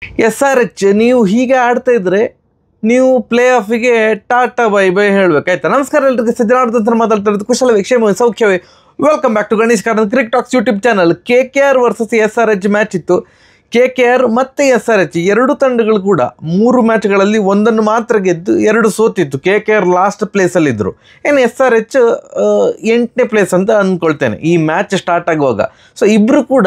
SRH ನೀವು ಹೀಗೆ ಆಡ್ತಾ ಇದ್ರೆ ನೀವು ಪ್ಲೇ ಆಫಿಗೆ ಟಾಟಾ ಬೈ ಬೈ ಹೇಳಬೇಕಾಯ್ತಾ. ನಮಸ್ಕಾರ ಎಲ್ಲರಿಗೆ, ಸಿದ್ಧನಾಥ ಮಾತಾಡ್ತಾ ಇರೋದು. ಕುಶಲವೇ, ಕ್ಷೇಮವೇ, ಸೌಖ್ಯವೇ? Welcome back to Ganesh Karan cricket talks YouTube channel. KKR versus SRH match ಇತ್ತು. KKR ಮತ್ತು SRH ಎರಡು ತಂಡಗಳು ಕೂಡ 3 ಮ್ಯಾಚ್ಗಳಲ್ಲಿ ಒಂದನ್ನು ಮಾತ್ರ ಗೆದ್ದು 2 ಸೋತಿತ್ತು. KKR last ಪ್ಲೇಸಲ್ಲಿದ್ದರು. ಏನು SRH 8ನೇ ಪ್ಲೇಸ್ ಅಂತ ಅಂದ್ಕೊಳ್ತೇನೆ ಈ ಮ್ಯಾಚ್ ಸ್ಟಾರ್ಟ್ ಆಗುವಾಗ. ಸೊ ಇಬ್ಬರು ಕೂಡ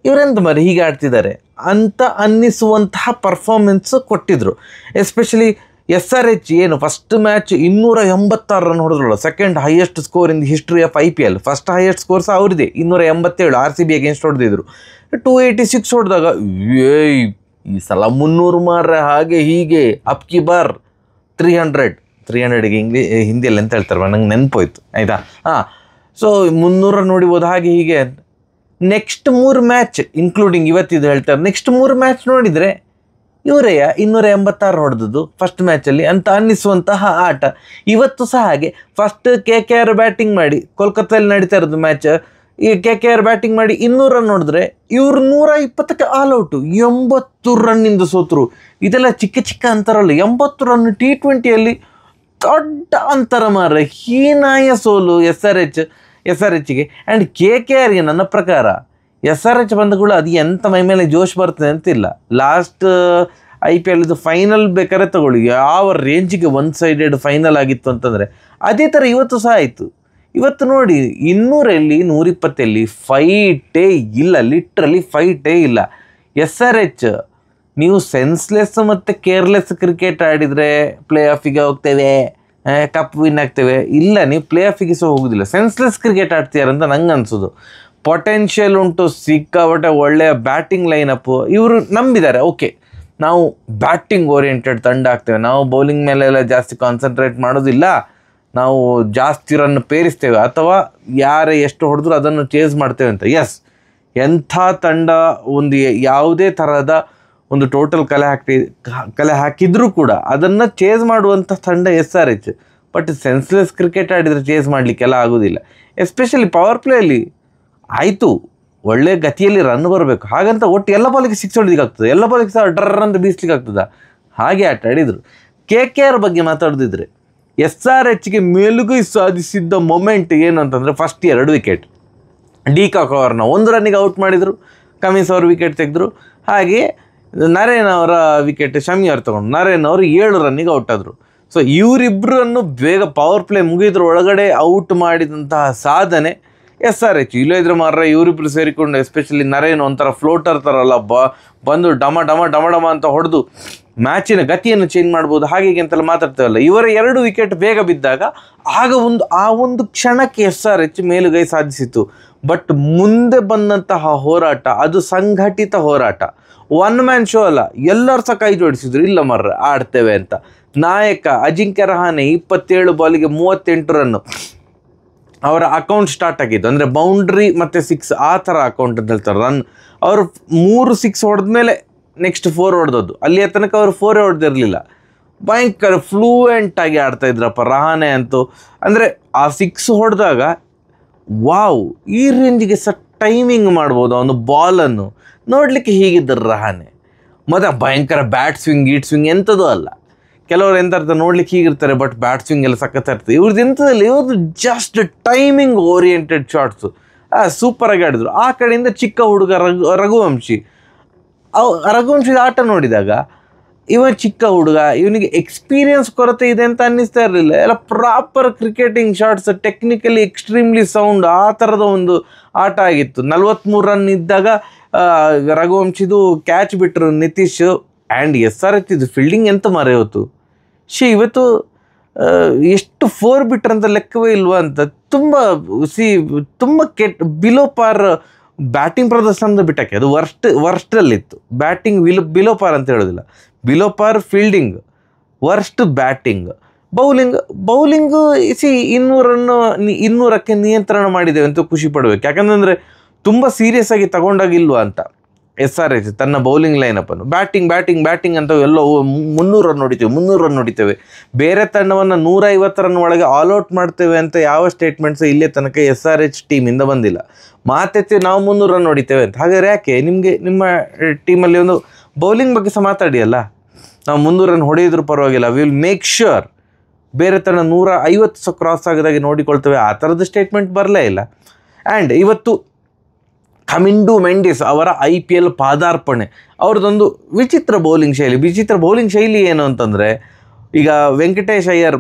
ಇವರೆಂತ ಮರಿ ಹೀಗೆ ಆಡ್ತಿದ್ದಾರೆ ಅಂತ ಅನ್ನಿಸುವಂತಹ ಪರ್ಫಾರ್ಮೆನ್ಸ್ ಕೊಟ್ಟಿದ್ರು. ಎಸ್ಪೆಷಲಿ SRH ಏನು ಫಸ್ಟ್ ಮ್ಯಾಚ್ 286 ರನ್ ಹೊಡೆದ್ರಲ್ಲ, second highest score in the history of IPL. First highest score ಸಹ ಅವ್ರದ್ದೇ, 287 RCB ಅಗೇನ್ಸ್ಟ್ ಹೊಡೆದಿದ್ರು. 286 ಹೊಡೆದಾಗ ಈ ಸಲ 300 ಮಾರ್ರೆ, ಹಾಗೆ ಹೀಗೆ ಅಪ್ ಕಿ ಬಾರ್ 300ಗೆ ಹಿಂದಿಯಲ್ಲಿ ಅಂತ ಹೇಳ್ತಾರೆ, ನಂಗೆ ನೆನಪೋಯ್ತು ಆಯಿತಾ. ಸೊ 300 ನೋಡಿಬೋದು ಹಾಗೆ ಹೀಗೆ. ನೆಕ್ಸ್ಟ್ 3 ಮ್ಯಾಚ್ ಇನ್ಕ್ಲೂಡಿಂಗ್ ಇವತ್ತಿದ್ದು ಹೇಳ್ತಾರೆ. ನೆಕ್ಸ್ಟ್ 3 ಮ್ಯಾಚ್ ನೋಡಿದರೆ ಇವರೇ 286 ಹೊಡೆದದ್ದು ಫಸ್ಟ್ ಮ್ಯಾಚಲ್ಲಿ ಅಂತ ಅನ್ನಿಸುವಂತಹ ಆಟ. ಇವತ್ತು ಸಹ ಹಾಗೆ. ಫಸ್ಟ್ KKR ಬ್ಯಾಟಿಂಗ್ ಮಾಡಿ, ಕೋಲ್ಕತ್ತಾದಲ್ಲಿ ನಡೀತಾ ಇರೋದು ಮ್ಯಾಚ್. ಈ KKR ಬ್ಯಾಟಿಂಗ್ ಮಾಡಿ 200 ರನ್ ಹೊಡೆದ್ರೆ ಇವರು 120ಕ್ಕೆ ಆಲ್ ಔಟು, 80 ರನ್ನಿಂದ ಸೋತರು. ಇದೆಲ್ಲ ಚಿಕ್ಕ ಚಿಕ್ಕ ಅಂತರ ಅಲ್ಲ, 80 ರನ್ T20ಯಲ್ಲಿ ದೊಡ್ಡ ಅಂತರ ಮಾರ್ರೆ. ಹೀನಾಯ ಸೋಲು SRHಗೆ. ಆ್ಯಂಡ್ KKRಗೆ ನನ್ನ ಪ್ರಕಾರ SRH ಬಂದಗಳು ಅದು ಎಂಥ ಮೈ ಮೇಲೆ ಜೋಶ್ ಬರ್ತದೆ ಅಂತಿಲ್ಲ. ಲಾಸ್ಟ್ IPL ಇದು ಫೈನಲ್ ಬೇಕಾದ್ರೆ ತಗೊಳ್ಳಿ, ಯಾವ ರೇಂಜಿಗೆ ಒನ್ ಸೈಡೆಡ್ ಫೈನಲ್ ಆಗಿತ್ತು ಅಂತಂದರೆ ಅದೇ ಥರ ಇವತ್ತು ಸಹ ಆಯಿತು. ಇವತ್ತು ನೋಡಿ 200ರಲ್ಲಿ 120ಲ್ಲಿ ಫೈಟೇ ಇಲ್ಲ, ಲಿಟ್ರಲಿ ಫೈಟೇ ಇಲ್ಲ. SRH ನೀವು ಸೆನ್ಸ್ಲೆಸ್ ಮತ್ತು ಕೇರ್ಲೆಸ್ ಕ್ರಿಕೆಟ್ ಆಡಿದರೆ ಪ್ಲೇ ಆಫಿಗೆ ಹೋಗ್ತೇವೆ, ಕಪ್ ವಿನ್ ಆಗ್ತೇವೆ. ಇಲ್ಲ, ನೀವು ಪ್ಲೇ ಆಫಿಗೆ ಸಹ ಹೋಗೋದಿಲ್ಲ, ಸೆನ್ಸ್ಲೆಸ್ ಕ್ರಿಕೆಟ್ ಆಡ್ತೀಯಾರಂತ ನಂಗೆ ಅನಿಸೋದು. ಪೊಟೆನ್ಷಿಯಲ್ ಉಂಟು ಸಿಕ್ಕಾಬಟ್ಟೆ, ಒಳ್ಳೆಯ ಬ್ಯಾಟಿಂಗ್ ಲೈನಪ್ಪು ಇವರು ನಂಬಿದ್ದಾರೆ. ಓಕೆ, ನಾವು ಬ್ಯಾಟಿಂಗ್ ಓರಿಯೆಂಟೆಡ್ ತಂಡ ಆಗ್ತೇವೆ, ನಾವು ಬೌಲಿಂಗ್ ಮೇಲೆಲ್ಲ ಜಾಸ್ತಿ ಕಾನ್ಸಂಟ್ರೇಟ್ ಮಾಡೋದಿಲ್ಲ, ನಾವು ಜಾಸ್ತಿ ರನ್ ಪೇರಿಸ್ತೇವೆ ಅಥವಾ ಯಾರೇ ಎಷ್ಟು ಹೊಡೆದ್ರು ಅದನ್ನು ಚೇಸ್ ಮಾಡ್ತೇವೆ ಅಂತ. ಎಸ್, ಎಂಥ ತಂಡ ಒಂದು ಯಾವುದೇ ಥರದ ಒಂದು ಟೋಟಲ್ ಕಲೆ ಹಾಕಿದ್ರೂ ಕೂಡ ಅದನ್ನು ಚೇಸ್ ಮಾಡುವಂಥ ತಂಡ SRH. ಬಟ್ ಸೆನ್ಸ್ಲೆಸ್ ಕ್ರಿಕೆಟ್ ಆಡಿದರೆ ಚೇಸ್ ಮಾಡಲಿಕ್ಕೆಲ್ಲ ಆಗೋದಿಲ್ಲ. ಎಸ್ಪೆಷಲಿ ಪವರ್ ಪ್ಲೇಯಲ್ಲಿ ಆಯಿತು, ಒಳ್ಳೆ ಗತಿಯಲ್ಲಿ ರನ್ ಬರಬೇಕು, ಹಾಗಂತ ಒಟ್ಟು ಎಲ್ಲ ಬಾಲಿಗೆ 6 ಹೊಡಿಲಿಕ್ಕಾಗ್ತದೆ, ಎಲ್ಲ ಬಾಲಿಗೆ ಸಹ ಡ್ರರ್ ಅಂತ ಬೀಸ್ಲಿಕ್ಕೆ ಆಗ್ತದೆ. ಹಾಗೆ ಆಟ ಆಡಿದರು. KKR ಬಗ್ಗೆ ಮಾತಾಡೋದಿದ್ರೆ SRHಗೆ ಮೇಲುಗೈ ಸಾಧಿಸಿದ್ದ ಮೊಮೆಂಟ್ ಏನು ಅಂತಂದರೆ, ಫಸ್ಟ್ 2 ವಿಕೆಟ್ ಡಿ ಕಾಕ್ ಅವರನ್ನ 1 ರನ್ನಿಗೆ ಔಟ್ ಮಾಡಿದರು, ಕಮಿನ್ಸ್ ಅವರು ವಿಕೆಟ್ ತೆಗೆದರು. ಹಾಗೆ ನರೇನ್ ಅವರ ವಿಕೆಟ್ ಶಮಿ ಅವರು ತೊಗೊಂಡು ನರೇನ್ ಅವರು 7 ರನ್ನಿಗೆ ಔಟ್ ಆದರು. ಸೊ ಇವರಿಬ್ಬರನ್ನು ಬೇಗ ಪವರ್ ಪ್ಲೇ ಮುಗಿದ್ರ ಒಳಗಡೆ ಔಟ್ ಮಾಡಿದಂತಹ ಸಾಧನೆ SRH. ಇಲ್ಲ ಇದ್ರೆ ಮಾರ್ರೆ ಇವರಿಬ್ಬರು ಸೇರಿಕೊಂಡು, ಎಸ್ಪೆಷಲಿ ನರೇನ್ ಒಂಥರ ಫ್ಲೋಟರ್ ಥರಲ್ಲ ಬಂದು ಡಮ ಅಂತ ಹೊಡೆದು ಮ್ಯಾಚಿನ ಗತಿಯನ್ನು ಚೇಂಜ್ ಮಾಡ್ಬೋದು, ಹಾಗೆ ಅಂತೆಲ್ಲ ಮಾತಾಡ್ತೇವಲ್ಲ. ಇವರ 2 ವಿಕೆಟ್ ಬೇಗ ಬಿದ್ದಾಗ ಆ ಒಂದು ಕ್ಷಣಕ್ಕೆ SRH ಮೇಲುಗೈ ಸಾಧಿಸಿತು. ಬಟ್ ಮುಂದೆ ಬಂದಂತಹ ಹೋರಾಟ ಅದು ಸಂಘಟಿತ ಹೋರಾಟ, 1 ಮ್ಯಾನ್ ಶೋ ಅಲ್ಲ, ಎಲ್ಲರೂ ಸಹ ಕೈ ಜೋಡಿಸಿದ್ರು. ಇಲ್ಲ ಮರ್ರೆ ಆಡ್ತೇವೆ ಅಂತ. ನಾಯಕ ಅಜಿಂಕ್ಯ ರಹಾನೆ 27 ಬಾಲಿಗೆ 38 ರನ್ನು ಅವರ ಅಕೌಂಟ್ ಸ್ಟಾರ್ಟ್ ಆಗಿದ್ದು. ಅಂದರೆ ಬೌಂಡ್ರಿ ಮತ್ತು 6 ಆ ಥರ ಅಕೌಂಟ್ ಅಂತ ಹೇಳ್ತಾರೆ. ರನ್ ಅವರು 3 6 ಹೊಡೆದ್ಮೇಲೆ ನೆಕ್ಸ್ಟ್ 4 ಹೊಡೆದದ್ದು. ಅಲ್ಲಿಯ ತನಕ ಅವರು 4 ಹೊಡೆದಿರಲಿಲ್ಲ. ಭಯಂಕರ ಫ್ಲೂಯೆಂಟಾಗಿ ಆಡ್ತಾಯಿದ್ರಪ್ಪ ರಹಾನೆ ಅಂತೂ. ಅಂದರೆ ಆ 6 ಹೊಡೆದಾಗ ವಾವ್, ಈ ರೇಂಜಿಗೆ ಸಹ ಟೈಮಿಂಗ್ ಮಾಡ್ಬೋದು ಅವನು ಬಾಲನ್ನು. ನೋಡಲಿಕ್ಕೆ ಹೀಗಿದ್ದರು ರಹಾನೆ. ಮತ್ತು ಭಯಂಕರ ಬ್ಯಾಟ್ ಸ್ವಿಂಗ್ ಎಂಥದ್ದು ಅಲ್ಲ. ಕೆಲವರು ಎಂತ ಇರ್ತಾರೆ ನೋಡ್ಲಿಕ್ಕೆ ಹೀಗಿರ್ತಾರೆ, ಬಟ್ ಬ್ಯಾಟ್ ಸ್ವಿಂಗ್ ಎಲ್ಲ ಸಖತ್ ಇರ್ತದೆ. ಇವ್ರದ್ದು ಎಂಥದಲ್ಲಿ ಇವ್ರದ್ದು ಜಸ್ಟ್ ಟೈಮಿಂಗ್ ಓರಿಯೆಂಟೆಡ್ ಶಾಟ್ಸು ಸೂಪರಾಗಿ ಆಡಿದ್ರು. ಆ ಕಡೆಯಿಂದ ಚಿಕ್ಕ ಹುಡುಗ ರಘುವಂಶಿ ಆಟ ನೋಡಿದಾಗ ಚಿಕ್ಕ ಹುಡುಗ, ಇವನಿಗೆ ಎಕ್ಸ್ಪೀರಿಯನ್ಸ್ ಕೊರತೆ ಇದೆ ಅಂತ ಅನ್ನಿಸ್ತಾ ಇರಲಿಲ್ಲ. ಎಲ್ಲ proper cricketing shots, technically extremely sound, ಆ ಥರದ ಒಂದು ಆಟ ಆಗಿತ್ತು. 43 ರನ್ ಇದ್ದಾಗ ರಘುವಂಶಿದು ಕ್ಯಾಚ್ ಬಿಟ್ಟರು ನಿತೀಶ್. ಆ್ಯಂಡ್ SRH ಇದು ಫೀಲ್ಡಿಂಗ್ ಎಂತ ಮರೆಯೋತು. ಇವತ್ತು ಎಷ್ಟು 4 ಬಿಟ್ರಂತ ಲೆಕ್ಕವೇ ಇಲ್ವಾ ಅಂತ. ತುಂಬ ಬಿಲೋ ಪಾರ್ ಬ್ಯಾಟಿಂಗ್ ಪ್ರದರ್ಶನದ ಬಿಟ್ಟಕ್ಕೆ ಅದು ವರ್ಸ್ಟಲ್ಲಿತ್ತು. ಬ್ಯಾಟಿಂಗ್ ಬಿಲೋ ಪಾರ್ ಅಂತ ಹೇಳೋದಿಲ್ಲ, ಬಿಲೋ ಪಾರ್ ಫೀಲ್ಡಿಂಗ್, ವರ್ಸ್ಟ್ ಬ್ಯಾಟಿಂಗ್. ಬೌಲಿಂಗು 200ಕ್ಕೆ ನಿಯಂತ್ರಣ ಮಾಡಿದ್ದೇವೆ ಅಂತ ಖುಷಿ ಪಡಬೇಕು. ಯಾಕಂದರೆ ತುಂಬ ಸೀರಿಯಸ್ ಆಗಿ ತಗೊಂಡಾಗಿಲ್ವಾ ಅಂತ SRH ತನ್ನ ಬೌಲಿಂಗ್ ಲೈನಪ್ಪನ್ನು. ಬ್ಯಾಟಿಂಗ್ ಅಂತ ಎಲ್ಲೋ 300 ರನ್ ಹೊಡಿತೇವೆ, ಬೇರೆ ತಂಡವನ್ನು 150 ರನ್ ಒಳಗೆ ಆಲ್ಔಟ್ ಮಾಡ್ತೇವೆ ಅಂತ ಯಾವ ಸ್ಟೇಟ್ಮೆಂಟ್ಸ್ ಇಲ್ಲೇ ತನಕ SRH ಟೀಮಿಂದ ಬಂದಿಲ್ಲ. ಮಾತೆತ್ತಿ ನಾವು 300 ರನ್ ಹೊಡಿತೇವೆ ಅಂತ. ಹಾಗಾದ್ರೆ ಯಾಕೆ ನಿಮ್ಮ ಟೀಮಲ್ಲಿ ಒಂದು ಬೌಲಿಂಗ್ ಬಗ್ಗೆ ಸಹ ಮಾತಾಡಿ ಅಲ್ಲ, ನಾವು 300 ರನ್ ಹೊಡೆಯಿದ್ರು ಪರವಾಗಿಲ್ಲ, ವಿಲ್ ಮೇಕ್ ಶ್ಯೂರ್ ಬೇರೆ ಥರ 150 ಕ್ರಾಸ್ ಆಗೋದಾಗಿ ನೋಡಿಕೊಳ್ತೇವೆ. ಆ ಥರದ್ದು ಸ್ಟೇಟ್ಮೆಂಟ್ ಬರಲೇ ಇಲ್ಲ. ಆ್ಯಂಡ್ ಇವತ್ತು ಕಮಿಂಡು ಮೆಂಡಿಸ್ ಅವರ IPL ಪಾದಾರ್ಪಣೆ, ಅವ್ರದ್ದೊಂದು ವಿಚಿತ್ರ ಬೌಲಿಂಗ್ ಶೈಲಿ ಏನು ಅಂತಂದರೆ, ಈಗ ವೆಂಕಟೇಶ್ ಅಯ್ಯರ್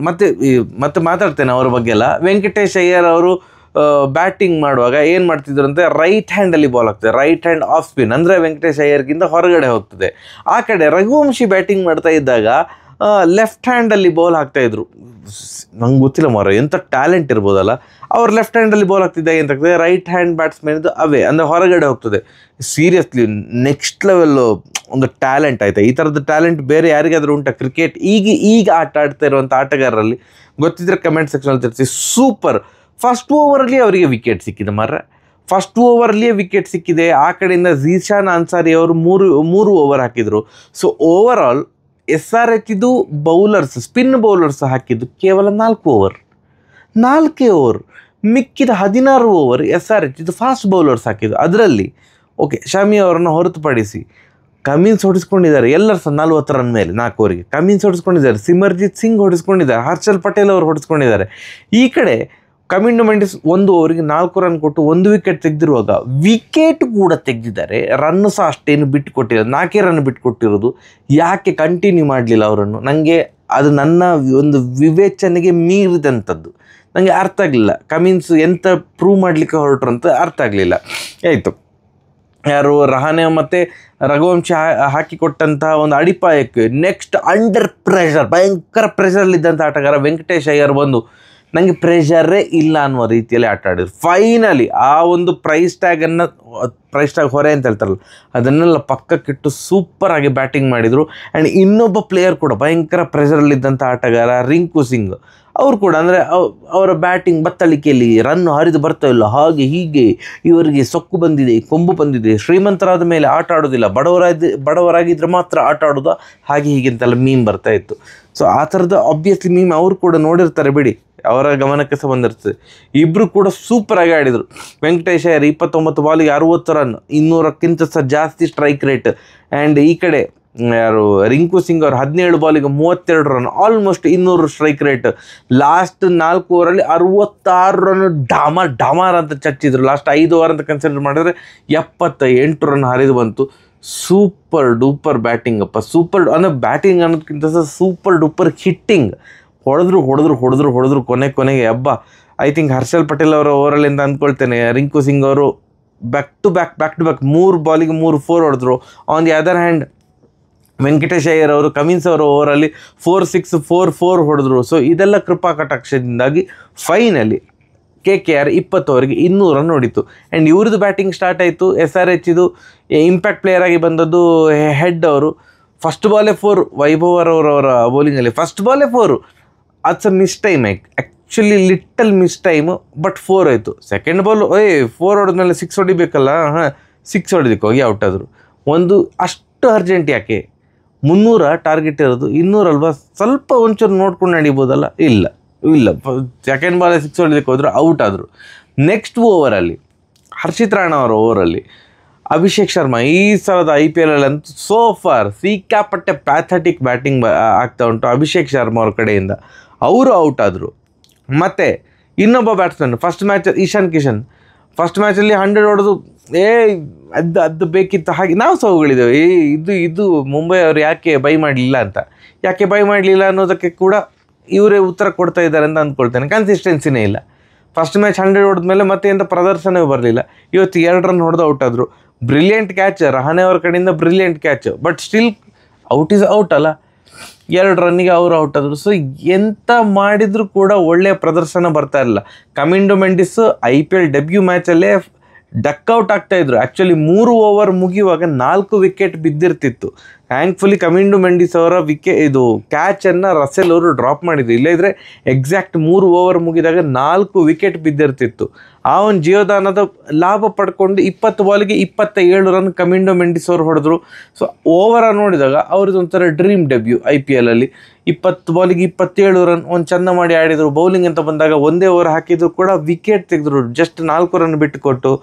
ಮತ್ತೆ ಮಾತಾಡ್ತೇನೆ ಅವ್ರ ಬಗ್ಗೆ ಎಲ್ಲ. ವೆಂಕಟೇಶ್ ಅಯ್ಯರ್ ಅವರು ಬ್ಯಾಟಿಂಗ್ ಮಾಡುವಾಗ ಏನು ಮಾಡ್ತಿದ್ರು ಅಂದರೆ ರೈಟ್ ಹ್ಯಾಂಡಲ್ಲಿ ಬಾಲ್ ಆಗ್ತದೆ, ರೈಟ್ ಹ್ಯಾಂಡ್ ಆಫ್ ಸ್ಪಿನ್, ಅಂದರೆ ವೆಂಕಟೇಶ್ ಅಯ್ಯರ್ಗಿಂತ ಹೊರಗಡೆ ಹೋಗ್ತದೆ. ಆ ಕಡೆ ರಘುವಂಶಿ ಬ್ಯಾಟಿಂಗ್ ಮಾಡ್ತಾ ಇದ್ದಾಗ ಲೆಫ್ಟ್ ಹ್ಯಾಂಡಲ್ಲಿ ಬಾಲ್ ಹಾಕ್ತಾಯಿದ್ರು. ನಂಗೆ ಗೊತ್ತಿಲ್ಲ ಮಾರ, ಎಂಥ ಟ್ಯಾಲೆಂಟ್ ಇರ್ಬೋದಲ್ಲ. ಅವ್ರು ಲೆಫ್ಟ್ ಹ್ಯಾಂಡಲ್ಲಿ ಬಾಲ್ ಹಾಕ್ತಿದ್ದಾಗ ಏನಾಗ್ತದೆ, ರೈಟ್ ಹ್ಯಾಂಡ್ ಬ್ಯಾಟ್ಸ್ಮನ್ದು ಅಂದರೆ ಹೊರಗಡೆ ಹೋಗ್ತದೆ. ಸೀರಿಯಸ್ಲಿ ನೆಕ್ಸ್ಟ್ ಲೆವೆಲ್ಲು ಒಂದು ಟ್ಯಾಲೆಂಟ್ ಆಯಿತಾ. ಈ ಥರದ್ದು ಟ್ಯಾಲೆಂಟ್ ಬೇರೆ ಯಾರಿಗಾದರೂ ಉಂಟಾ ಕ್ರಿಕೆಟ್ ಈಗ ಆಟ ಆಡ್ತಾ ಇರುವಂಥ ಆಟಗಾರರಲ್ಲಿ? ಗೊತ್ತಿದ್ದರೆ ಕಮೆಂಟ್ ಸೆಕ್ಷನಲ್ಲಿ ತಿಳಿಸಿ. ಸೂಪರ್. ಫಸ್ಟ್ ಓವರಲ್ಲಿ ಅವರಿಗೆ ವಿಕೆಟ್ ಸಿಕ್ಕಿದೆ ಮಾರ್ರೆ, ಫಸ್ಟ್ ಓವರಲ್ಲಿಯೇ ವಿಕೆಟ್ ಸಿಕ್ಕಿದೆ. ಆ ಕಡೆಯಿಂದ ಝೀಶಾನ್ ಅನ್ಸಾರಿ ಅವರು ಮೂರು ಓವರ್ ಹಾಕಿದರು. ಸೊ ಓವರ್ ಆಲ್ SRH ಇದು ಸ್ಪಿನ್ ಬೌಲರ್ಸ್ ಹಾಕಿದ್ದು ಕೇವಲ 4 ಓವರ್. ಮಿಕ್ಕಿದ 16 ಓವರ್ SRH ಇದು ಫಾಸ್ಟ್ ಬೌಲರ್ಸ್ ಹಾಕಿದ್ದು. ಅದರಲ್ಲಿ ಓಕೆ, ಶಮಿ ಅವರನ್ನು ಹೊರತುಪಡಿಸಿ ಕಮಿನ್ಸ್ ಹೊಡಿಸ್ಕೊಂಡಿದ್ದಾರೆ ಎಲ್ಲರೂ ಸಹ 40 ರನ್ ಮೇಲೆ 4 ಓವರಿಗೆ ಕಮಿನ್ಸ್ ಹೊಡಿಸ್ಕೊಂಡಿದ್ದಾರೆ, ಸಿಮರ್ಜಿತ್ ಸಿಂಗ್ ಹೊಡಿಸ್ಕೊಂಡಿದ್ದಾರೆ, ಹರ್ಷಲ್ ಪಟೇಲ್ ಅವರು ಹೊಡಿಸ್ಕೊಂಡಿದ್ದಾರೆ. ಈ ಕಡೆ ಕಮಿಂಡು ಮೆಂಡಿಸ್ 1 ಓವರಿಗೆ 4 ರನ್ ಕೊಟ್ಟು 1 ವಿಕೆಟ್ ತೆಗೆದಿರುವಾಗ ವಿಕೆಟ್ ಕೂಡ ತೆಗೆದಿದ್ದಾರೆ. ರನ್ನು ಸಹ ಅಷ್ಟೇನು ಬಿಟ್ಟು ಕೊಟ್ಟಿರೋದು, 4 ರನ್ ಬಿಟ್ಟು ಕೊಟ್ಟಿರೋದು. ಯಾಕೆ ಕಂಟಿನ್ಯೂ ಮಾಡಲಿಲ್ಲ ಅವರನ್ನು? ನನಗೆ ಅದು ನನ್ನ ಒಂದು ವಿವೇಚನೆಗೆ ಮೀರಿದಂಥದ್ದು, ನನಗೆ ಅರ್ಥ ಆಗಲಿಲ್ಲ. ಕಮಿನ್ಸ್ ಎಂತ ಪ್ರೂವ್ ಮಾಡಲಿಕ್ಕೆ ಹೊರಟ್ರು ಅಂತ ಅರ್ಥ ಆಗಲಿಲ್ಲ. ಆಯಿತು, ಯಾರು ರಹಾನೆ ಮತ್ತು ರಘುವಂಶಿ ಹಾಕಿಕೊಟ್ಟಂತಹ ಒಂದು ಅಡಿಪಾಯಕ್ಕೆ ನೆಕ್ಸ್ಟ್ ಅಂಡರ್ ಪ್ರೆಷರ್, ಭಯಂಕರ ಪ್ರೆಷರಲ್ಲಿದ್ದಂಥ ಆಟಗಾರ ವೆಂಕಟೇಶ್ ಅಯ್ಯರ್ ಬಂದು ನನಗೆ ಪ್ರೆಷರೇ ಇಲ್ಲ ಅನ್ನುವ ರೀತಿಯಲ್ಲಿ ಆಟ ಆಡಿದ್ರು. ಫೈನಲಿ ಆ ಒಂದು ಪ್ರೈಸ್ ಟ್ಯಾಗ್ ಹೊರೆ ಅಂತ ಹೇಳ್ತಾರಲ್ಲ, ಅದನ್ನೆಲ್ಲ ಪಕ್ಕಕ್ಕಿಟ್ಟು ಸೂಪರಾಗಿ ಬ್ಯಾಟಿಂಗ್ ಮಾಡಿದರು. ಆ್ಯಂಡ್ ಇನ್ನೊಬ್ಬ ಪ್ಲೇಯರ್ ಕೂಡ ಭಯಂಕರ ಪ್ರೆಷರಲ್ಲಿದ್ದಂಥ ಆಟಗಾರ ರಿಂಕು ಸಿಂಗ್, ಅವರು ಕೂಡ ಅಂದರೆ ಅವರ ಬ್ಯಾಟಿಂಗ್ ಬತ್ತಳಿಕೆಯಲ್ಲಿ ರನ್ನು ಹರಿದು ಬರ್ತಾ ಇಲ್ಲ, ಹಾಗೆ ಹೀಗೆ ಇವರಿಗೆ ಸೊಕ್ಕು ಬಂದಿದೆ, ಕೊಂಬು ಬಂದಿದೆ, ಶ್ರೀಮಂತರಾದ ಮೇಲೆ ಆಟ ಆಡೋದಿಲ್ಲ, ಬಡವರಾಗಿದ್ದರೆ ಮಾತ್ರ ಆಟ ಆಡೋದು, ಹಾಗೆ ಹೀಗೆ ಅಂತೆಲ್ಲ ಮೀಮ್ ಬರ್ತಾ ಇತ್ತು. ಸೊ ಆ ಥರದ ಆಬ್ವಿಯಸ್ಲಿ ಮೀಮ್ ಅವರು ಕೂಡ ನೋಡಿರ್ತಾರೆ ಬಿಡಿ, ಅವರ ಗಮನಕ್ಕೆ ಸಹ ಬಂದಿರ್ತದೆ. ಇಬ್ಬರು ಕೂಡ ಸೂಪರಾಗಿ ಆಡಿದರು. ವೆಂಕಟೇಶ್ ಅಯ್ಯರ್ 29 ಬಾಲಿಗೆ 60 ರನ್, 200ಕ್ಕಿಂತ ಸಹ ಜಾಸ್ತಿ ಸ್ಟ್ರೈಕ್ ರೇಟ್. ಆ್ಯಂಡ್ ಈ ಕಡೆ ಯಾರು ರಿಂಕು ಸಿಂಗ್ ಅವರು 17 ಬಾಲಿಗೆ 32 run, almost 200 strike rate. Last 4 ಓವರಲ್ಲಿ 66 ರನ್ ಡಮಾರ್ ಅಂತ ಚಚ್ಚಿದ್ರು. ಲಾಸ್ಟ್ 5 ಓವರ್ ಅಂತ ಕನ್ಸಿಡರ್ ಮಾಡಿದ್ರೆ 78 ರನ್ ಹರಿದು ಬಂತು. ಸೂಪರ್ ಡೂಪರ್ ಬ್ಯಾಟಿಂಗ್ ಅಪ್ಪ, ಸೂಪರ್ ಅಂದರೆ ಬ್ಯಾಟಿಂಗ್ ಅನ್ನೋದಕ್ಕಿಂತ ಸಹ ಸೂಪರ್ ಡೂಪರ್ ಹಿಟ್ಟಿಂಗ್. ಹೊಡೆದ್ರು ಕೊನೆಗೆ ಹಬ್ಬ. ಐ ಥಿಂಕ್ ಹರ್ಷಲ್ ಪಟೇಲ್ ಅವರ ಓವರಲ್ಲಿಂದ ಅಂದ್ಕೊಳ್ತೇನೆ. ರಿಂಕು ಸಿಂಗ್ ಅವರು ಬ್ಯಾಕ್ ಟು ಬ್ಯಾಕ್ 3 ಬಾಲಿಗೆ 3 4 ಹೊಡೆದ್ರು. On the other hand Venkatesh Iyer ಅವರು ಕಮಿನ್ಸ್ ಅವರ ಓವರಲ್ಲಿ 4 6 4 4 ಹೊಡೆದ್ರು. ಸೊ ಇದೆಲ್ಲ ಕೃಪಾ ಕಟಾಕ್ಷದಿಂದಾಗಿ ಫೈನಲಿ KKR 20 ಓವರಿಗೆ 200 ರನ್ ಹೊಡಿತು. ಆ್ಯಂಡ್ ಇವ್ರದ್ದು ಬ್ಯಾಟಿಂಗ್ ಸ್ಟಾರ್ಟ್ ಆಯಿತು. SRH ಇದು ಇಂಪ್ಯಾಕ್ಟ್ ಪ್ಲೇಯರ್ ಆಗಿ ಬಂದದ್ದು ಹೆಡ್ ಅವರು. ಫಸ್ಟ್ ಬಾಲೇ 4, ವೈಭವ್ ಅವರ ಬೌಲಿಂಗಲ್ಲಿ ಫಸ್ಟ್ ಬಾಲೇ 4. It's a mistime, actually little mistime, but 4 ಆಯಿತು. ಸೆಕೆಂಡ್ ಬಾಲು 4 ಹೊಡೆದ್ಮೇಲೆ 6 ಹೊಡಿಬೇಕಲ್ಲ, 6 ಹೊಡಿದಕ್ಕೆ ಹೋಗಿ ಔಟ್ ಆದರು. ಒಂದು ಅಷ್ಟು ಅರ್ಜೆಂಟ್ ಯಾಕೆ? 300 ಟಾರ್ಗೆಟ್ ಇರೋದು, 200 ಅಲ್ವಾ, ಸ್ವಲ್ಪ ಒಂಚೂರು ನೋಡ್ಕೊಂಡು ನಡಿಬೋದಲ್ಲ. ಇಲ್ಲ ಸೆಕೆಂಡ್ ಬಾಲ್ 6 ಹೊಡಿದಕ್ಕೆ ಹೋದ್ರು, ಔಟ್ ಆದರು. ನೆಕ್ಸ್ಟ್ ಓವರಲ್ಲಿ ಹರ್ಷಿತ್ ರಾಣಾ ಅವರ ಓವರಲ್ಲಿ ಅಭಿಷೇಕ್ ಶರ್ಮಾ ಈ ಸಲದ IPL ಅಂತೂ ಸೋಫಾರ್ ಸಿಕ್ಕಾಪಟ್ಟೆ ಪ್ಯಾಥೆಟಿಕ್ ಬ್ಯಾಟಿಂಗ್ ಆಗ್ತಾ ಉಂಟು ಅಭಿಷೇಕ್ ಶರ್ಮಾ ಅವ್ರ ಕಡೆಯಿಂದ. ಅವರು ಔಟ್ ಆದರು. ಮತ್ತು ಇನ್ನೊಬ್ಬ batsman first match Ishan Kishan first ಮ್ಯಾಚಲ್ಲಿ 100 ಹೊಡೆದು ಅದು ಬೇಕಿತ್ತು. ಹಾಗೆ ನಾವು ಸಹ ಹೊಗಳಿದ್ದೇವೆ, ಇದು ಮುಂಬೈ ಅವರು ಯಾಕೆ ಬೈ ಮಾಡಲಿಲ್ಲ ಅಂತ. ಯಾಕೆ ಬೈ ಮಾಡಲಿಲ್ಲ ಅನ್ನೋದಕ್ಕೆ ಕೂಡ ಇವರೇ ಉತ್ತರ ಕೊಡ್ತಾ ಇದ್ದಾರೆ ಅಂತ ಅಂದ್ಕೊಳ್ತೇನೆ. ಕನ್ಸಿಸ್ಟೆನ್ಸಿನೇ ಇಲ್ಲ. ಫಸ್ಟ್ ಮ್ಯಾಚ್ 100 ಹೊಡೆದ್ಮೇಲೆ ಮತ್ತೆ ಎಂಥ ಪ್ರದರ್ಶನವೇ ಬರಲಿಲ್ಲ. ಇವತ್ತು 2 ರನ್ ಹೊಡೆದು ಔಟ್ ಆದರು. ಬ್ರಿಲಿಯಂಟ್ ಕ್ಯಾಚ್ ರಹಾನೆ ಅವ್ರ ಕಡೆಯಿಂದ, brilliant catch, but still out is out ಅಲ್ಲ. 2 ರನ್ನಿಗೆ ಅವರು ಔಟ್ ಆದರು. ಸೊ ಎಂತ ಮಾಡಿದರೂ ಕೂಡ ಒಳ್ಳೆಯ ಪ್ರದರ್ಶನ ಬರ್ತಾ ಇರಲಿಲ್ಲ. ಕಮಿಂಡು Mendis IPL debut ಮ್ಯಾಚಲ್ಲೇ duck out ಆಗ್ತಾಯಿದ್ರು. Actually 3 over ಮುಗಿಯುವಾಗ 4 wicket ಬಿದ್ದಿರ್ತಿತ್ತು. Thankfully ಕಮಿಂಡು Mendis ಅವರ ಕ್ಯಾಚನ್ನು ರಸೆಲ್ ಅವರು ಡ್ರಾಪ್ ಮಾಡಿದ್ರು. ಇಲ್ಲದಿದ್ದರೆ ಎಕ್ಸಾಕ್ಟ್ 3 ಓವರ್ ಮುಗಿದಾಗ 4 ವಿಕೆಟ್ ಬಿದ್ದಿರ್ತಿತ್ತು. ಆ ಒಂದು ಜೀವದಾನದ ಲಾಭ ಪಡ್ಕೊಂಡು 20 ಬಾಲಿಗೆ 27 ರನ್ ಕಮಿಂಡು ಮೆಂಡಿಸ್ ಅವರು ಹೊಡೆದ್ರು. ಸೊ ಓವರ ನೋಡಿದಾಗ ಅವ್ರದ್ದು ಒಂಥರ ಡ್ರೀಮ್ ಡೆಬ್ಯೂ IPLಲ್ಲಿ. 20 ಬಾಲಿಗೆ 27 ರನ್ ಒಂದು ಚೆಂದ ಮಾಡಿ ಆಡಿದರು. ಬೌಲಿಂಗ್ ಅಂತ ಬಂದಾಗ 1 ಓವರ್ ಹಾಕಿದ್ರು ಕೂಡ ವಿಕೆಟ್ ತೆಗೆದ್ರು, ಜಸ್ಟ್ 4 ರನ್ ಬಿಟ್ಟು ಕೊಟ್ಟು.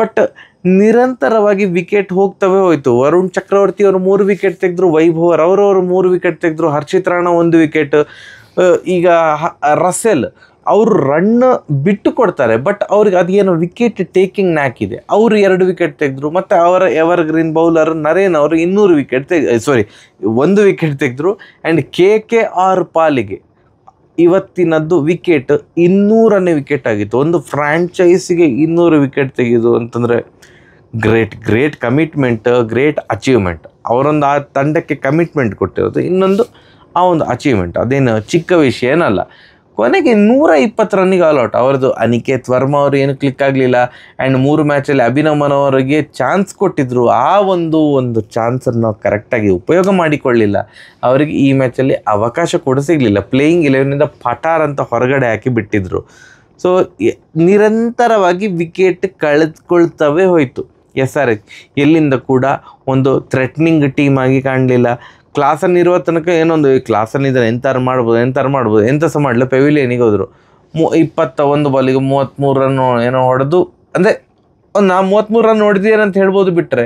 ಬಟ್ ನಿರಂತರವಾಗಿ ವಿಕೆಟ್ ಹೋಗ್ತವೇ ಹೋಯಿತು. ವರುಣ್ ಚಕ್ರವರ್ತಿ ಅವರು 3 ವಿಕೆಟ್ ತೆಗೆದ್ರು, ವೈಭವ್ ಅವರು 3 ವಿಕೆಟ್ ತೆಗೆದ್ರು, ಹರ್ಷಿತ್ ರಾಣಾ 1 ವಿಕೆಟ್. ಈಗ ರಸೆಲ್ ಅವರು ರನ್ ಬಿಟ್ಟು ಕೊಡ್ತಾರೆ, ಬಟ್ ಅವ್ರಿಗೆ ಅದೇನೋ ವಿಕೆಟ್ ಟೇಕಿಂಗ್ ನ್ಯಾಕ್ ಇದೆ. ಅವರು 2 ವಿಕೆಟ್ ತೆಗೆದ್ರು. ಮತ್ತು ಅವರ ಎವರ್ ಗ್ರೀನ್ ಬೌಲರ್ ನರೇನ್ ಅವರು 1 ವಿಕೆಟ್ ತೆಗೆದ್ರು. ಆ್ಯಂಡ್ KKR ಪಾಲಿಗೆ ಇವತ್ತಿನದ್ದು ವಿಕೆಟ್ 200ನೇ ವಿಕೆಟ್ ಆಗಿತ್ತು. ಒಂದು ಫ್ರ್ಯಾಂಚೈಸಿಗೆ 200 ವಿಕೆಟ್ ತೆಗೆದು ಅಂತಂದರೆ ಗ್ರೇಟ್ ಕಮಿಟ್ಮೆಂಟ್, ಗ್ರೇಟ್ ಅಚೀವ್ಮೆಂಟ್. ಅವರೊಂದು ಆ ತಂಡಕ್ಕೆ ಕಮಿಟ್ಮೆಂಟ್ ಕೊಟ್ಟಿರೋದು, ಇನ್ನೊಂದು ಆ ಒಂದು ಅಚೀವ್ಮೆಂಟ್, ಅದೇನು ಚಿಕ್ಕ ವಿಷಯ ಏನಲ್ಲ. ಕೊನೆಗೆ 120 ರನ್ನಿಗೆ ಆಲ್ಔಟ್. ಅವ್ರದ್ದು ಅನಿಕೇತ್ ವರ್ಮಾ ಅವರು ಏನು ಕ್ಲಿಕ್ ಆಗಲಿಲ್ಲ. ಆ್ಯಂಡ್ 3 ಮ್ಯಾಚಲ್ಲಿ ಅಭಿನವ್ ಮನೋಹರ್ಗೆ ಚಾನ್ಸ್ ಕೊಟ್ಟಿದ್ದರು. ಆ ಒಂದು ಚಾನ್ಸನ್ನು ನಾವು ಕರೆಕ್ಟಾಗಿ ಉಪಯೋಗ ಮಾಡಿಕೊಳ್ಳಿಲ್ಲ. ಅವರಿಗೆ ಈ ಮ್ಯಾಚಲ್ಲಿ ಅವಕಾಶ ಕೂಡ ಸಿಗಲಿಲ್ಲ. ಪ್ಲೇಯಿಂಗ್ 11ನಿಂದ ಪಟಾರ್ ಅಂತ ಹೊರಗಡೆ ಹಾಕಿ ಬಿಟ್ಟಿದ್ದರು. ಸೊ ನಿರಂತರವಾಗಿ ವಿಕೆಟ್ ಕಳೆದುಕೊಳ್ತವೇ ಹೋಯಿತು. SRH ಎಲ್ಲಿಂದ ಕೂಡ ಒಂದು ಥ್ರೆಟ್ನಿಂಗ್ ಟೀಮ್ ಆಗಿ ಕಾಣಲಿಲ್ಲ. ಕ್ಲಾಸನ್ನು ಇರುವ ತನಕ ಏನೊಂದು ಕ್ಲಾಸನ್ನಿದ್ದಾರೆ, ಎಂತಾರು ಮಾಡ್ಬೋದು, ಎಂತ ಸಹ ಮಾಡಲಿ. ಪೆವಿಲಿಯನಿಗೆ ಹೋದರು, 21 ಬಾಲಿಗೆ 33 ರನ್ ಏನೋ ಹೊಡೆದು, ಅಂದರೆ ಒಂದು 33 ರನ್ ಹೊಡೆದಿದ್ದೇನೆ ಹೇಳ್ಬೋದು. ಬಿಟ್ಟರೆ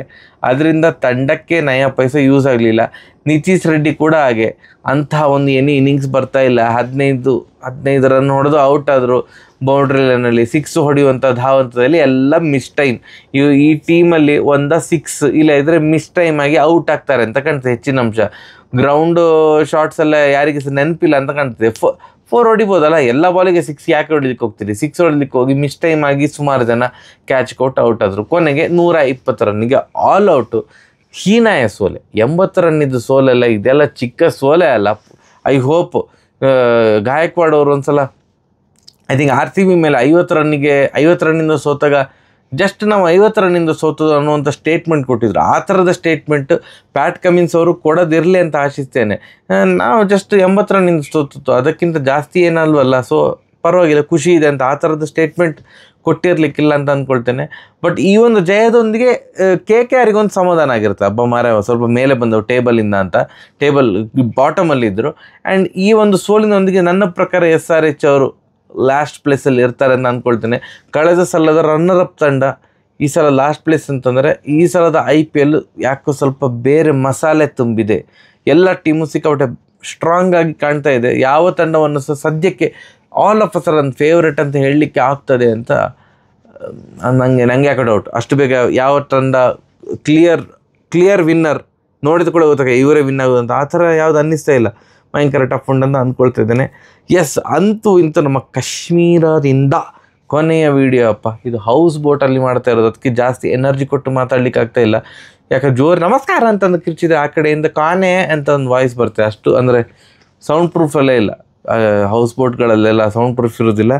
ಅದರಿಂದ ತಂಡಕ್ಕೆ ನಯ ಪೈಸೆ ಯೂಸ್ ಆಗಲಿಲ್ಲ. ನಿತೀಶ್ ರೆಡ್ಡಿ ಕೂಡ ಹಾಗೆ, ಅಂತಹ ಒಂದು ಇನ್ನಿಂಗ್ಸ್ ಬರ್ತಾ ಇಲ್ಲ. 15 ರನ್ ಹೊಡೆದು ಔಟ್ ಆದರು. ಬೌಂಡ್ರಿ ಲೈನಲ್ಲಿ 6 ಹೊಡೆಯುವಂಥ ಧಾವಂತದಲ್ಲಿ ಎಲ್ಲ ಮಿಸ್ ಟೈಮ್. ಈ ಟೀಮಲ್ಲಿ 6 ಇಲ್ಲ ಇದ್ದರೆ ಮಿಸ್ ಟೈಮ್ ಆಗಿ ಔಟ್ ಆಗ್ತಾರೆ ಅಂತ ಕಾಣ್ತದೆ. ಹೆಚ್ಚಿನ ಅಂಶ ಗ್ರೌಂಡ್ ಶಾಟ್ಸ್ ಎಲ್ಲ ಯಾರಿಗೆ ಸಹ ನೆನಪಿಲ್ಲ ಅಂತ ಕಾಣ್ತದೆ. 4 ಹೊಡಿಬೋದಲ್ಲ, ಎಲ್ಲ ಬಾಲಿಗೆ 6 ಯಾಕೆ ಹೊಡಿಲಿಕ್ಕೆ ಹೋಗ್ತೀರಿ? 6 ಹೊಡಿಲಿಕ್ಕೆ ಹೋಗಿ ಮಿಸ್ ಟೈಮ್ ಆಗಿ ಸುಮಾರು ಜನ ಕ್ಯಾಚ್ ಕೊಟ್ಟು ಔಟ್ ಆದರು. ಕೊನೆಗೆ 120 ರನ್ನಿಗೆ ಆಲ್ ಔಟು. ಹೀನಾಯ ಸೋಲೆ, 80 ರನ್ನಿದ್ದು ಸೋಲೆಲ್ಲ ಇದೆಲ್ಲ ಚಿಕ್ಕ ಸೋಲೆ ಅಲ್ಲ. ಐ ಹೋಪ್ ಗಾಯಕ್ವಾಡ್ ಅವರು ಒಂದ್ಸಲ ಐ ಥಿಂಕ್ RCB ಮೇಲೆ 50 ರನ್ನಿಂದ ಸೋತಾಗ ಜಸ್ಟ್ ನಾವು 50 ರನ್ನಿಂದ ಸೋತದು ಅನ್ನುವಂಥ ಸ್ಟೇಟ್ಮೆಂಟ್ ಕೊಟ್ಟಿದ್ರು. ಆ ಥರದ ಸ್ಟೇಟ್ಮೆಂಟ್ ಪ್ಯಾಟ್ ಕಮಿನ್ಸ್ ಅವರು ಕೊಡೋದಿರಲಿ ಅಂತ ಆಶಿಸ್ತೇನೆ. ನಾವು ಜಸ್ಟ್ 80 ರನ್ನಿಂದ ಸೋತಿತ್ತು, ಅದಕ್ಕಿಂತ ಜಾಸ್ತಿ ಏನಲ್ವಲ್ಲ, ಸೊ ಪರವಾಗಿಲ್ಲ, ಖುಷಿ ಇದೆ ಅಂತ ಆ ಥರದ ಸ್ಟೇಟ್ಮೆಂಟ್ ಕೊಟ್ಟಿರಲಿಕ್ಕಿಲ್ಲ ಅಂತ ಅಂದ್ಕೊಳ್ತೇನೆ. ಬಟ್ ಈ ಒಂದು ಜಯದೊಂದಿಗೆ KKRಗೆ ಒಂದು ಸಮಾಧಾನ ಆಗಿರುತ್ತೆ. ಹಬ್ಬ ಮಾರ ಸ್ವಲ್ಪ ಮೇಲೆ ಬಂದವು ಟೇಬಲಿಂದ ಅಂತ, ಟೇಬಲ್ ಬಾಟಮಲ್ಲಿದ್ದರು. ಆ್ಯಂಡ್ ಈ ಒಂದು ಸೋಲಿನೊಂದಿಗೆ ನನ್ನ ಪ್ರಕಾರ SRH ಅವರು ಲಾಸ್ಟ್ ಪ್ಲೇಸಲ್ಲಿ ಇರ್ತಾರೆ ಅಂತ ಅಂದ್ಕೊಳ್ತೇನೆ. ಕಳೆದ ಸಲದ ರನ್ನರ್ ಅಪ್ ತಂಡ ಈ ಸಲ ಲಾಸ್ಟ್ ಪ್ಲೇಸ್ ಅಂತಂದರೆ, ಈ ಸಲದ IPL ಯಾಕೋ ಸ್ವಲ್ಪ ಬೇರೆ ಮಸಾಲೆ ತುಂಬಿದೆ. ಎಲ್ಲ ಟೀಮು ಸಿಕ್ಕಾಪಟ್ಟೆ ಸ್ಟ್ರಾಂಗ್ ಆಗಿ ಕಾಣ್ತಾ ಇದೆ. ಯಾವ ತಂಡವನ್ನು ಸಹ ಸದ್ಯಕ್ಕೆ all of a sudden favourite ಅಂತ ಹೇಳಲಿಕ್ಕೆ ಆಗ್ತದೆ ಅಂತ ನನಗೆ ಯಾಕೆ ಡೌಟ್. ಅಷ್ಟು ಬೇಗ ಯಾವ ತಂಡ ಕ್ಲಿಯರ್ ವಿನ್ನರ್ ನೋಡಿದ ಕೂಡ ಗೊತ್ತಾಗ ಇವರೇ ವಿನ್ ಆಗೋದು ಅಂತ, ಆ ಥರ ಯಾವುದು ಅನ್ನಿಸ್ತಾ ಇಲ್ಲ. ಭಯಂಕರ ಟಫ್ ಉಂಟು ಅಂತ ಅಂದ್ಕೊಳ್ತಾ ಇದ್ದೇನೆ. ಅಂತೂ ಇಂತೂ ನಮ್ಮ ಕಾಶ್ಮೀರದಿಂದ ಕೊನೆಯ ವಿಡಿಯೋ ಅಪ್ಪ. ಇದು ಹೌಸ್ ಬೋಟಲ್ಲಿ ಮಾಡ್ತಾ ಇರೋದು, ಅದಕ್ಕೆ ಜಾಸ್ತಿ ಎನರ್ಜಿ ಕೊಟ್ಟು ಮಾತಾಡ್ಲಿಕ್ಕೆ ಆಗ್ತಾ ಇಲ್ಲ. ಯಾಕೆ ಜೋರು ನಮಸ್ಕಾರ ಅಂತಂದು ಕಿರ್ಚಿದ್ರೆ ಆ ಕಡೆಯಿಂದ ಕಾನೆ ಅಂತ ಒಂದು ವಾಯ್ಸ್ ಬರ್ತದೆ. ಅಷ್ಟು ಅಂದರೆ ಸೌಂಡ್ ಪ್ರೂಫಲ್ಲೇ ಇಲ್ಲ. ಹೌಸ್ ಬೋಟ್ಗಳಲ್ಲೆಲ್ಲ ಸೌಂಡ್ ಪ್ರೂಫ್ ಇರೋದಿಲ್ಲ.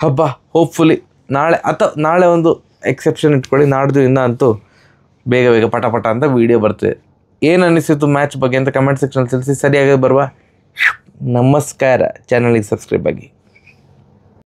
ಹಬ್ಬ ಹೋಪ್ಫುಲಿ ನಾಳೆ ಒಂದು ಎಕ್ಸೆಪ್ಷನ್ ಇಟ್ಕೊಳ್ಳಿ. ನಾಡ್ದು ಅಂತೂ ಬೇಗ ಪಟ ಅಂತ ವಿಡಿಯೋ ಬರ್ತದೆ. ಏನು ಅನ್ನಿಸಿತು ಮ್ಯಾಚ್ ಬಗ್ಗೆ ಅಂತ ಕಮೆಂಟ್ ಸೆಕ್ಷನಲ್ಲಿ ತಿಳಿಸಿ. ಸರಿಯಾಗಿ ಬರುವ ನಮಸ್ಕಾರ. ಚಾನಲಿಗೆ ಸಬ್ಸ್ಕ್ರೈಬ್ ಆಗಿ.